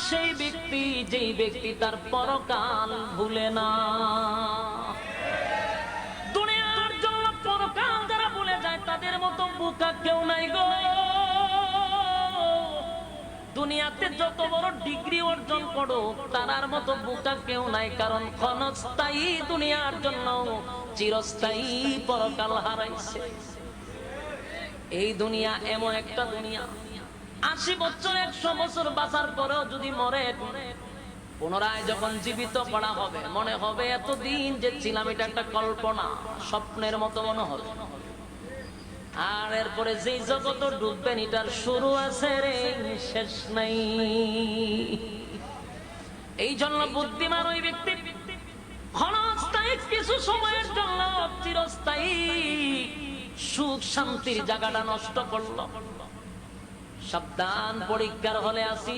সেই ব্যক্তি যেই ব্যক্তি তার পরকাল ভুলে না। দুনিয়ার জন্য পরকাল যারা ভুলে যায় তাদের মতো বোকা কেউ নাই গো। দুনিয়াতে যত বড় ডিগ্রি অর্জন করো তার মতো বোকা কেউ নাই, কারণ ক্ষণস্থায়ী দুনিয়ার জন্য চিরস্থায়ী পরকাল হারাইছে। এই দুনিয়া এমন একটা দুনিয়া, 80 বছর 100 বছর বাঁচার পরেও যদি মরে, পুনরায় যখন জীবিত করা হবে মনে হবে এতদিন যে ছিলাম এটা একটা কল্পনা, স্বপ্নের মতো মনে হবে। আর এরপরে যেই জগৎ ডুববেন এটার শুরু আছে রে, শেষ নাই। এই জন্য বুদ্ধিমান ওই ব্যক্তি ক্ষণস্থায়ী কিছু সময়ের জন্য চিরস্থায়ী সুখ শান্তির জায়গাটা নষ্ট করলো। সাবধান, পরীক্ষার হলে আসি।